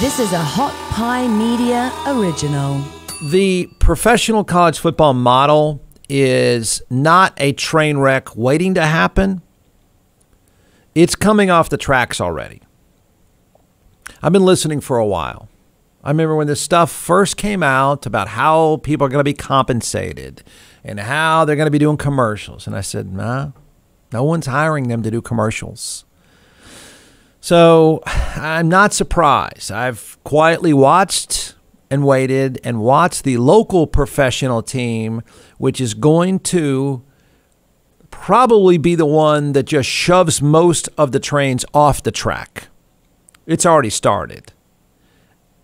This is a Hot Pie Media original. The professional college football model is not a train wreck waiting to happen. It's coming off the tracks already. I've been listening for a while. I remember when this stuff first came out about how people are going to be compensated and how they're going to be doing commercials. And I said, nah, no one's hiring them to do commercials. So I'm not surprised. I've quietly watched and waited and watched the local professional team, which is going to probably be the one that just shoves most of the trains off the track. It's already started.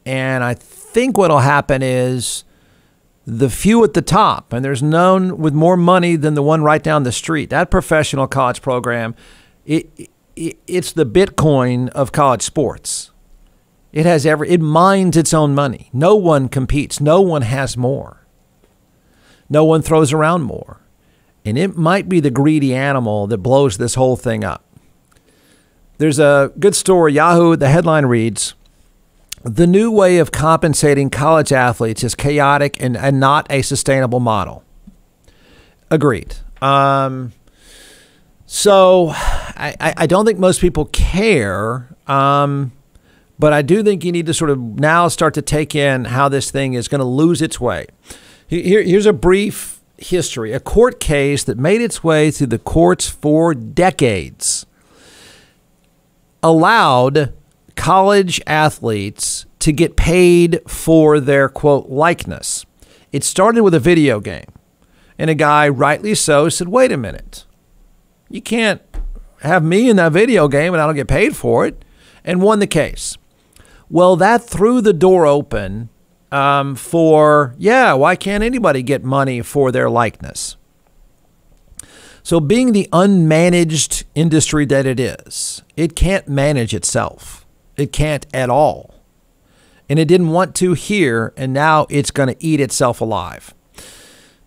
And I think what will happen is the few at the top, and there's none with more money than the one right down the street, that professional college program, it's the Bitcoin of college sports. It mines its own money. No one competes. No one has more. No one throws around more. And it might be the greedy animal that blows this whole thing up. There's a good story, Yahoo, the headline reads, "The new way of compensating college athletes is chaotic and not a sustainable model." Agreed. So I don't think most people care, but I do think you need to sort of now start to take in how this thing is going to lose its way. Here's a brief history. A court case that made its way through the courts for decades allowed college athletes to get paid for their, quote, likeness. It started with a video game, and a guy, rightly so, said, wait a minute. You can't have me in that video game and I don't get paid for it, and won the case. Well, that threw the door open why can't anybody get money for their likeness? So being the unmanaged industry that it is, it can't manage itself. It can't at all. And it didn't want to here, and now it's going to eat itself alive.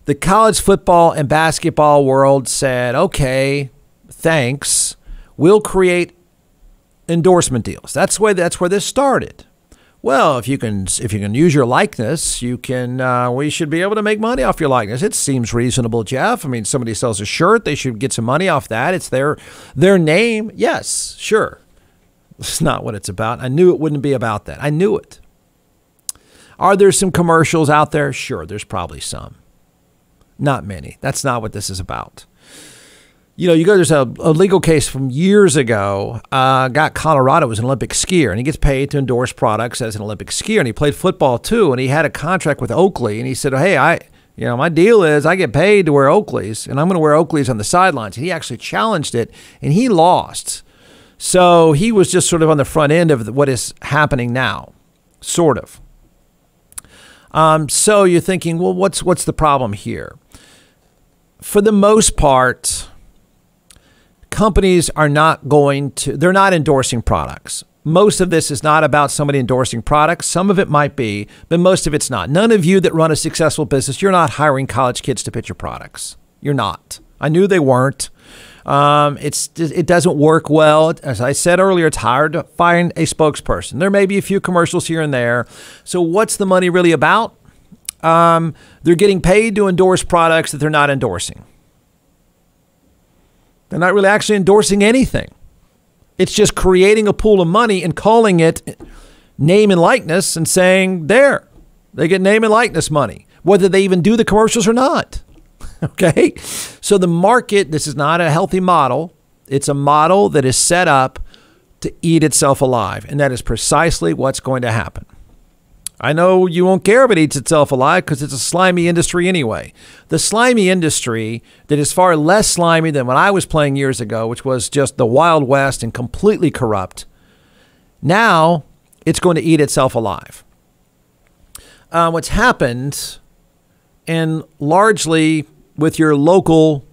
The college football and basketball world said, okay, thanks. We'll create endorsement deals. That's where this started. Well, if you can use your likeness, we should be able to make money off your likeness. It seems reasonable, Jeff. I mean, somebody sells a shirt, they should get some money off that. It's their name. Yes, sure. It's not what it's about. I knew it wouldn't be about that. I knew it. Are there some commercials out there? Sure, there's probably some. Not many. That's not what this is about. There's a legal case from years ago. Colorado was an Olympic skier, and he gets paid to endorse products as an Olympic skier, and he played football too, and he had a contract with Oakley, and he said, hey, my deal is I get paid to wear Oakleys, and I'm going to wear Oakleys on the sidelines. And he actually challenged it, and he lost. So he was just sort of on the front end of what is happening now, sort of. So you're thinking, well, what's the problem here? For the most part, companies are they're not endorsing products. Most of this is not about somebody endorsing products. Some of it might be, but most of it's not. None of you that run a successful business, you're not hiring college kids to pitch your products. You're not. I knew they weren't. It doesn't work well. As I said earlier, it's hard to find a spokesperson. There may be a few commercials here and there. So what's the money really about? They're getting paid to endorse products that they're not endorsing. They're not really actually endorsing anything. It's just creating a pool of money and calling it name and likeness and saying, there, they get name and likeness money, whether they even do the commercials or not. Okay. So the market, this is not a healthy model. It's a model that is set up to eat itself alive. And that is precisely what's going to happen. I know you won't care if it eats itself alive because it's a slimy industry anyway. The slimy industry that is far less slimy than when I was playing years ago, which was just the Wild West and completely corrupt. Now it's going to eat itself alive. What's happened, and largely with your local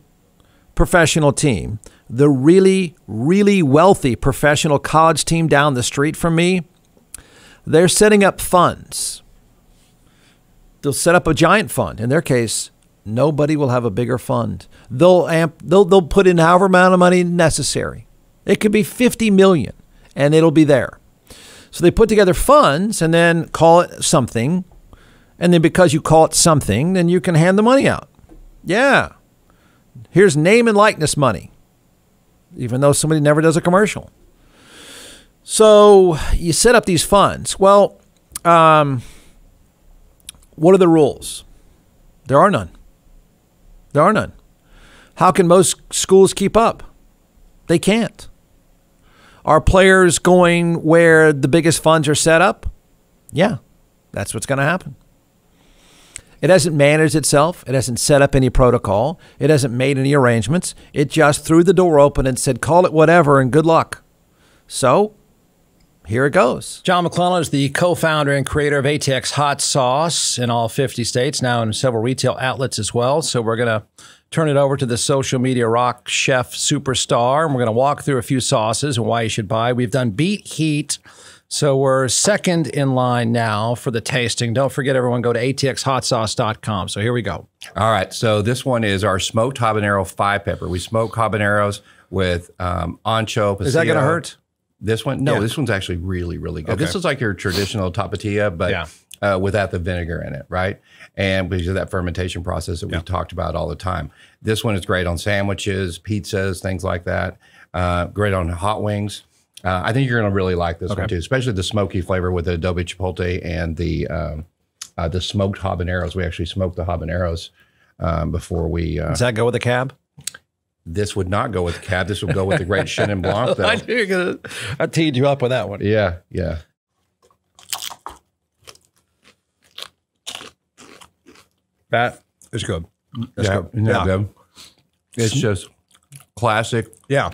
professional team, the really, really wealthy professional college team down the street from me, they're setting up funds. They'll set up a giant fund. In their case, nobody will have a bigger fund. They'll put in however amount of money necessary. It could be 50 million and it'll be there. So they put together funds and then call it something. And then because you call it something, then you can hand the money out. Yeah. Here's name and likeness money, even though somebody never does a commercial. So you set up these funds. Well, what are the rules? There are none. There are none. How can most schools keep up? They can't. Are players going where the biggest funds are set up? Yeah, that's what's going to happen. It hasn't managed itself. It hasn't set up any protocol. It hasn't made any arrangements. It just threw the door open and said, call it whatever and good luck. So here it goes. John McClellan is the co-founder and creator of ATX Hot Sauce in all 50 states, now in several retail outlets as well. So we're going to turn it over to the social media rock chef superstar, and we're going to walk through a few sauces and why you should buy. We've done beet heat. So we're second in line now for the tasting. Don't forget, everyone, go to atxhotsauce.com. So here we go. All right. So this one is our smoked habanero 5-pepper. We smoke habaneros with ancho, pasilla. Is that going to hurt? This one? No, Yeah. This one's actually really, really good. Okay. This is like your traditional tapatilla, but without the vinegar in it, right? And because of that fermentation process that we've talked about all the time. This one is great on sandwiches, pizzas, things like that. Great on hot wings. I think you're going to really like this one too, especially the smoky flavor with the adobe chipotle and the smoked habaneros. We actually smoked the habaneros before we. Does that go with the cab? This would not go with the cab. This would go with the great Chenin Blanc, though. I knew you were gonna. I teed you up with that one. Yeah, yeah. That is good. That's good. Isn't that good? It's just classic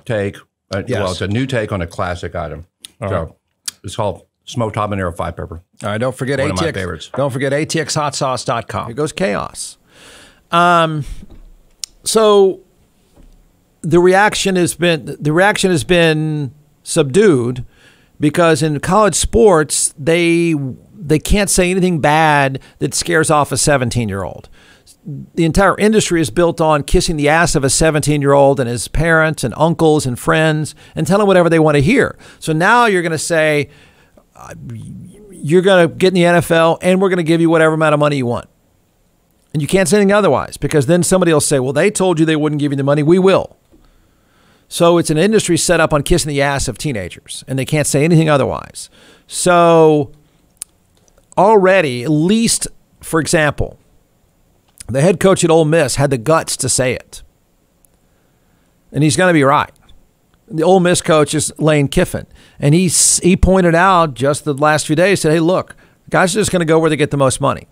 take. Well, it's a new take on a classic item. So it's called smoked habanero 5-pepper. All right, don't forget One of my ATX. favorites. Don't forget atxhotsauce.com. Here goes chaos. So the reaction has been subdued because in college sports they can't say anything bad that scares off a 17-year-old. The entire industry is built on kissing the ass of a 17-year-old and his parents and uncles and friends and tell them whatever they want to hear. So now you're going to say, you're going to get in the NFL and we're going to give you whatever amount of money you want. And you can't say anything otherwise because then somebody will say, well, they told you they wouldn't give you the money. We will. So it's an industry set up on kissing the ass of teenagers and they can't say anything otherwise. So already, at least, for example, the head coach at Ole Miss had the guts to say it. And he's going to be right. The Ole Miss coach is Lane Kiffin. And he pointed out just the last few days, said, hey, look, guys are just going to go where they get the most money.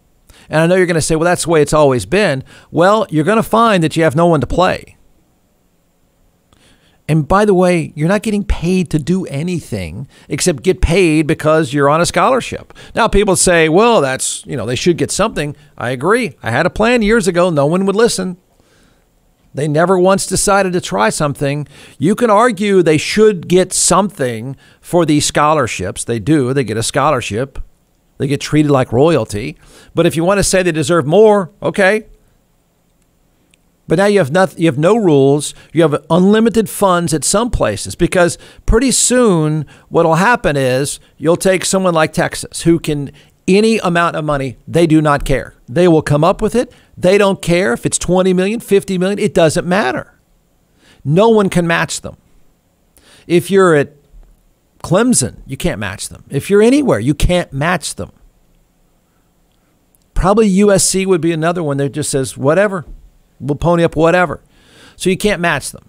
And I know you're going to say, well, that's the way it's always been. Well, you're going to find that you have no one to play. And by the way, you're not getting paid to do anything except get paid because you're on a scholarship. Now, people say, well, that's, they should get something. I agree. I had a plan years ago. No one would listen. They never once decided to try something. You can argue they should get something for these scholarships. They do. They get a scholarship. They get treated like royalty. But if you want to say they deserve more, okay. But now you have no rules. You have unlimited funds at some places because pretty soon what will happen is you'll take someone like Texas who can any amount of money. They do not care. They will come up with it. They don't care if it's 20 million, 50 million. It doesn't matter. No one can match them. If you're at Clemson, you can't match them. If you're anywhere, you can't match them. Probably USC would be another one that just says, whatever. We'll pony up whatever. So you can't match them.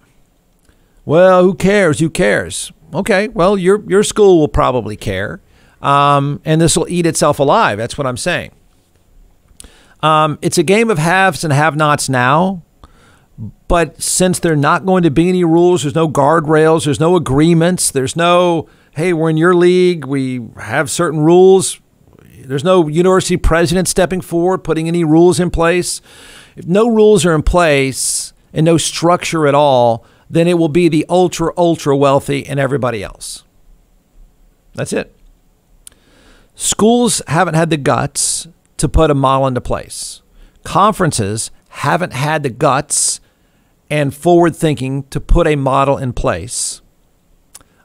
Well, who cares? Who cares? Okay, well, your school will probably care. And this will eat itself alive. That's what I'm saying. It's a game of haves and have-nots now. But since there are not going to be any rules, there's no guardrails, there's no agreements, there's no, hey, we're in your league, we have certain rules. There's no university president stepping forward, putting any rules in place. If no rules are in place and no structure at all, then it will be the ultra, ultra wealthy and everybody else. That's it. Schools haven't had the guts to put a model into place. Conferences haven't had the guts and forward thinking to put a model in place.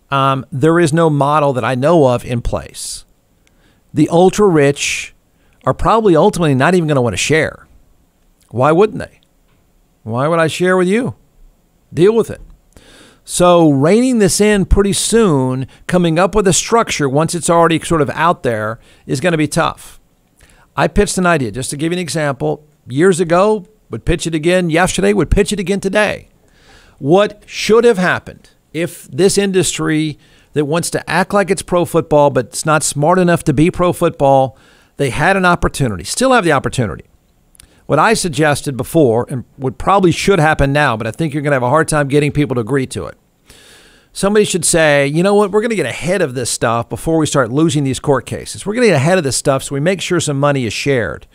there is no model that I know of in place. The ultra rich are probably ultimately not even going to want to share. Why wouldn't they? Why would I share with you? Deal with it. So reining this in pretty soon, coming up with a structure once it's already sort of out there, is going to be tough. I pitched an idea, just to give you an example, years ago, would pitch it again yesterday, would pitch it again today. What should have happened if this industry that wants to act like it's pro football, but it's not smart enough to be pro football, they had an opportunity, still have the opportunity. What I suggested before, and what probably should happen now, but I think you're going to have a hard time getting people to agree to it. Somebody should say, you know what, we're going to get ahead of this stuff before we start losing these court cases. We're going to get ahead of this stuff so we make sure some money is shared.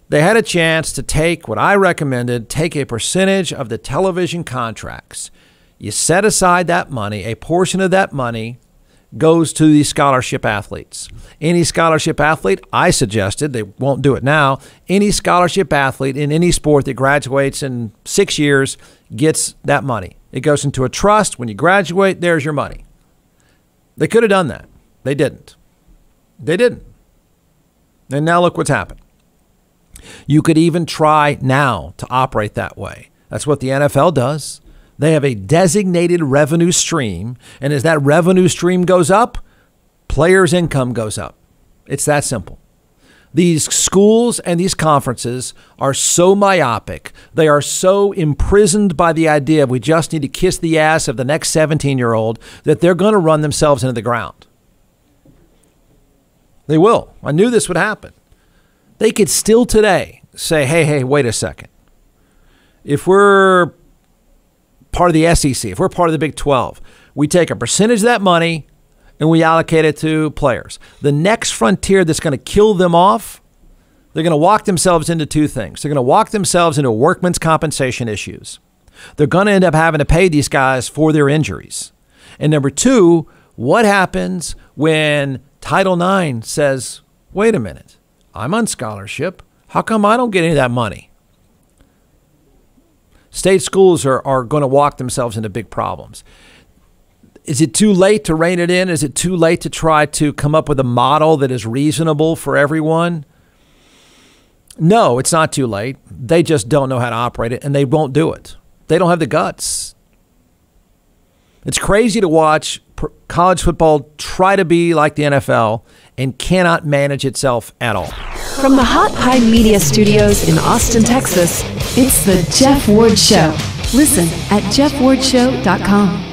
They had a chance to take what I recommended, take a percentage of the television contracts. You set aside that money, a portion of that money goes to the scholarship athletes. Any scholarship athlete, I suggested, they won't do it now, any scholarship athlete in any sport that graduates in 6 years gets that money. It goes into a trust. When you graduate, there's your money. They could have done that. They didn't. They didn't. And now look what's happened. You could even try now to operate that way. That's what the NFL does. They have a designated revenue stream, and as that revenue stream goes up, players' income goes up. It's that simple. These schools and these conferences are so myopic. They are so imprisoned by the idea of we just need to kiss the ass of the next 17-year-old that they're going to run themselves into the ground. They will. I knew this would happen. They could still today say, hey, wait a second. If we're part of the SEC, if we're part of the Big 12, we take a percentage of that money and we allocate it to players. The next frontier that's going to kill them off, they're going to walk themselves into two things. They're going to walk themselves into workman's compensation issues. They're going to end up having to pay these guys for their injuries. And number two, what happens when Title IX says, wait a minute, I'm on scholarship. How come I don't get any of that money? State schools are going to walk themselves into big problems. Is it too late to rein it in? Is it too late to try to come up with a model that is reasonable for everyone? No, it's not too late. They just don't know how to operate it, and they won't do it. They don't have the guts. It's crazy to watch college football try to be like the NFL and cannot manage itself at all. From the Hot Pie Media Studios in Austin, Texas, it's The Jeff Ward Show. Listen at jeffwardshow.com.